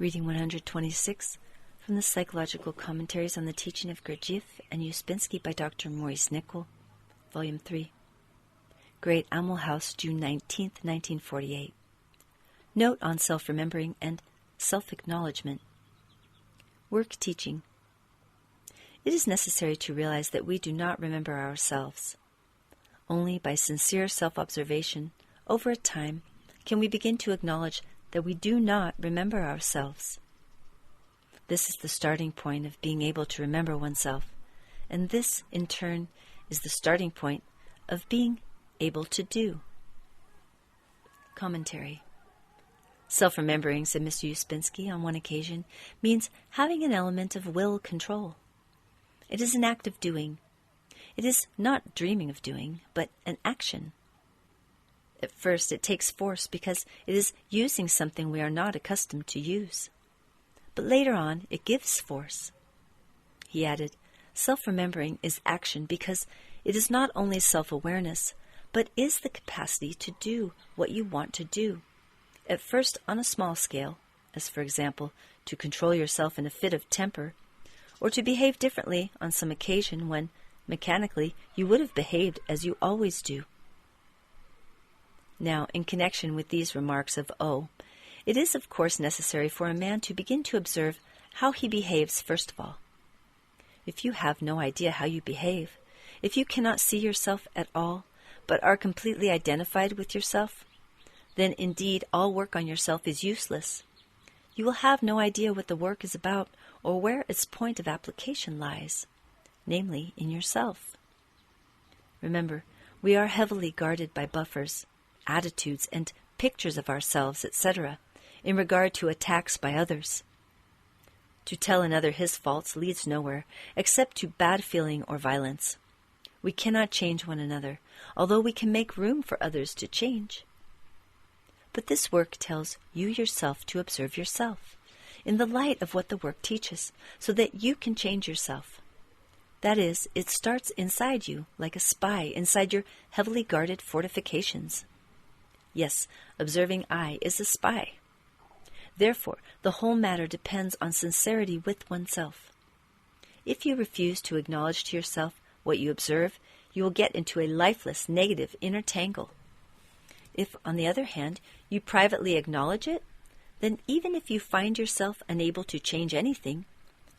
Reading 126 from the Psychological Commentaries on the Teaching of Gurdjieff and Ouspensky by Dr. Maurice Nicoll, Volume 3. Great Amel House, June 19, 1948. Note on self-remembering and self-acknowledgement. Work teaching. It is necessary to realize that we do not remember ourselves. Only by sincere self-observation, over a time, can we begin to acknowledge that we do not remember ourselves. This is the starting point of being able to remember oneself, and this, in turn, is the starting point of being able to do. Commentary. Self-remembering, said Mr. Ouspensky on one occasion, means having an element of will control. It is an act of doing. It is not dreaming of doing, but an action. At first, it takes force because it is using something we are not accustomed to use. But later on, it gives force. He added, self-remembering is action because it is not only self-awareness, but is the capacity to do what you want to do. At first on a small scale, as for example, to control yourself in a fit of temper, or to behave differently on some occasion when, mechanically, you would have behaved as you always do. Now, in connection with these remarks of O, it is of course necessary for a man to begin to observe how he behaves first of all. If you have no idea how you behave, if you cannot see yourself at all, but are completely identified with yourself, then indeed all work on yourself is useless. You will have no idea what the work is about or where its point of application lies, namely in yourself. Remember, we are heavily guarded by buffers, attitudes, and pictures of ourselves, etc., in regard to attacks by others. To tell another his faults leads nowhere, except to bad feeling or violence. We cannot change one another, although we can make room for others to change. But this work tells you yourself to observe yourself, in the light of what the work teaches, so that you can change yourself. That is, it starts inside you, like a spy inside your heavily guarded fortifications. Yes, observing I is a spy. Therefore, the whole matter depends on sincerity with oneself. If you refuse to acknowledge to yourself what you observe, you will get into a lifeless, negative inner tangle. If, on the other hand, you privately acknowledge it, then even if you find yourself unable to change anything,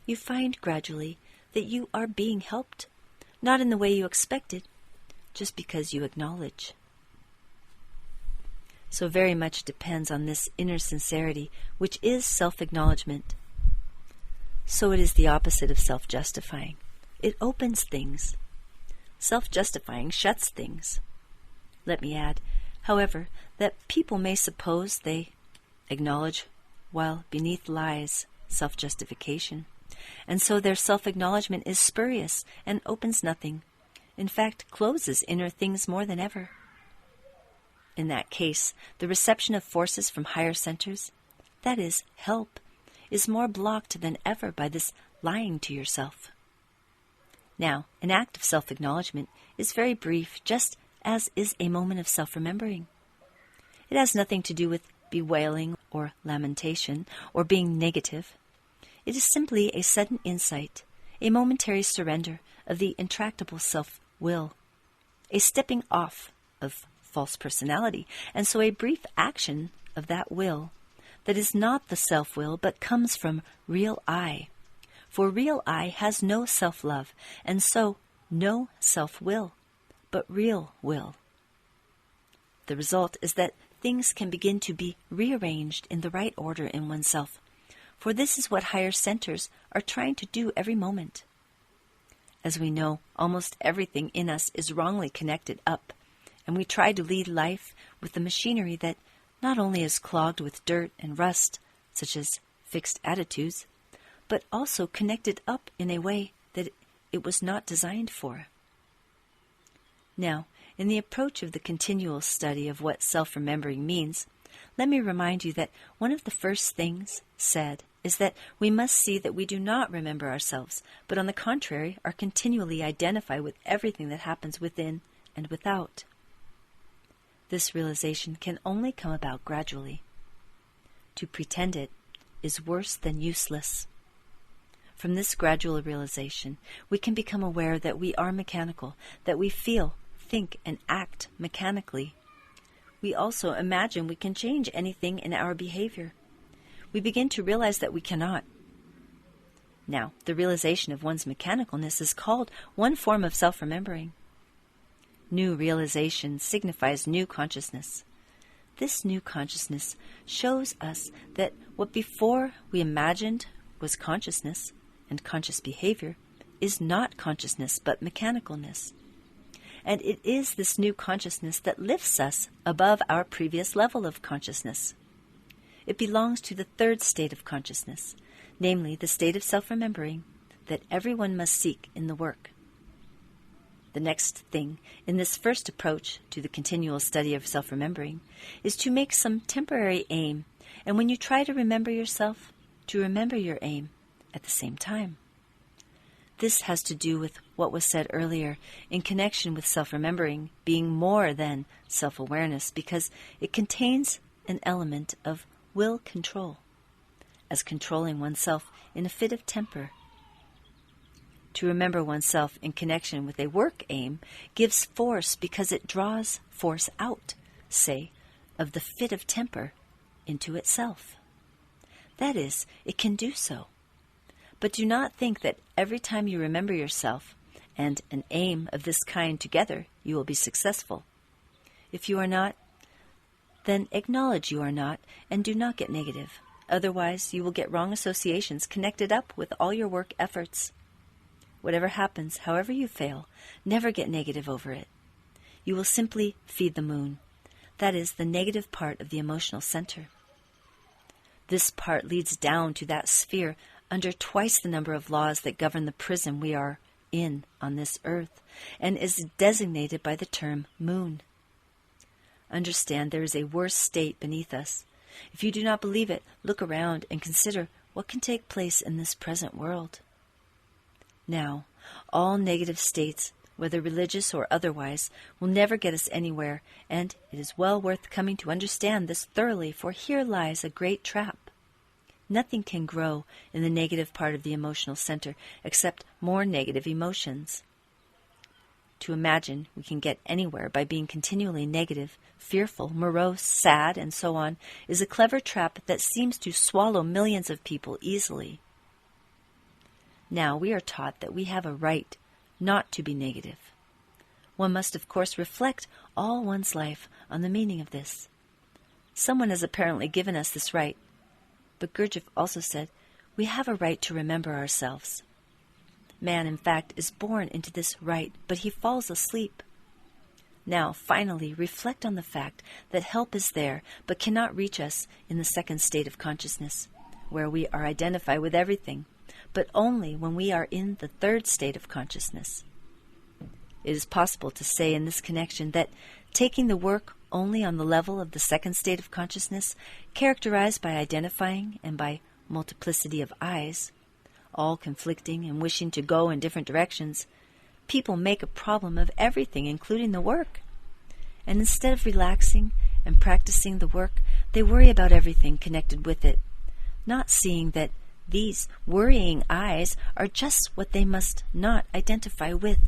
you find gradually that you are being helped, not in the way you expected, just because you acknowledge. So very much depends on this inner sincerity, which is self-acknowledgement. So it is the opposite of self-justifying. It opens things. Self-justifying shuts things. Let me add, however, that people may suppose they acknowledge while beneath lies self-justification, and so their self-acknowledgement is spurious and opens nothing, in fact closes inner things more than ever. In that case, the reception of forces from higher centers, that is, help, is more blocked than ever by this lying to yourself. Now, an act of self-acknowledgement is very brief, just as is a moment of self-remembering. It has nothing to do with bewailing or lamentation or being negative. It is simply a sudden insight, a momentary surrender of the intractable self-will, a stepping off of false personality, and so a brief action of that will that is not the self-will but comes from real I. For real I has no self-love, and so no self-will, but real will. The result is that things can begin to be rearranged in the right order in oneself, for this is what higher centers are trying to do every moment. As we know, almost everything in us is wrongly connected up, and we try to lead life with the machinery that not only is clogged with dirt and rust, such as fixed attitudes, but also connected up in a way that it was not designed for. Now, in the approach of the continual study of what self-remembering means, let me remind you that one of the first things said is that we must see that we do not remember ourselves, but on the contrary are continually identified with everything that happens within and without. This realization can only come about gradually. To pretend it, is worse than useless. From this gradual realization, we can become aware that we are mechanical, that we feel, think, and act mechanically. We also imagine we can change anything in our behavior. We begin to realize that we cannot. Now, the realization of one's mechanicalness is called one form of self-remembering. New realization signifies new consciousness. This new consciousness shows us that what before we imagined was consciousness and conscious behavior is not consciousness but mechanicalness. And it is this new consciousness that lifts us above our previous level of consciousness. It belongs to the third state of consciousness, namely the state of self-remembering that everyone must seek in the work. The next thing in this first approach to the continual study of self-remembering is to make some temporary aim, and when you try to remember yourself, to remember your aim at the same time. This has to do with what was said earlier in connection with self-remembering being more than self-awareness, because it contains an element of will control, as controlling oneself in a fit of temper. To remember oneself in connection with a work aim gives force because it draws force out, say, of the fit of temper into itself. That is, it can do so. But do not think that every time you remember yourself and an aim of this kind together, you will be successful. If you are not, then acknowledge you are not and do not get negative. Otherwise, you will get wrong associations connected up with all your work efforts. Whatever happens, however you fail, never get negative over it. You will simply feed the moon. That is the negative part of the emotional center. This part leads down to that sphere under twice the number of laws that govern the prison we are in on this earth, and is designated by the term moon. Understand there is a worse state beneath us. If you do not believe it, look around and consider what can take place in this present world. Now, all negative states, whether religious or otherwise, will never get us anywhere, and it is well worth coming to understand this thoroughly, for here lies a great trap. Nothing can grow in the negative part of the emotional center except more negative emotions. To imagine we can get anywhere by being continually negative, fearful, morose, sad, and so on is a clever trap that seems to swallow millions of people easily. Now we are taught that we have a right not to be negative. One must, of course, reflect all one's life on the meaning of this. Someone has apparently given us this right, but Gurdjieff also said, we have a right to remember ourselves. Man, in fact, is born into this right, but he falls asleep. Now, finally, reflect on the fact that help is there, but cannot reach us in the second state of consciousness, where we are identified with everything, but only when we are in the third state of consciousness. It is possible to say in this connection that taking the work only on the level of the second state of consciousness, characterized by identifying and by multiplicity of eyes, all conflicting and wishing to go in different directions, people make a problem of everything, including the work. And instead of relaxing and practicing the work, they worry about everything connected with it, not seeing that these worrying eyes are just what they must not identify with.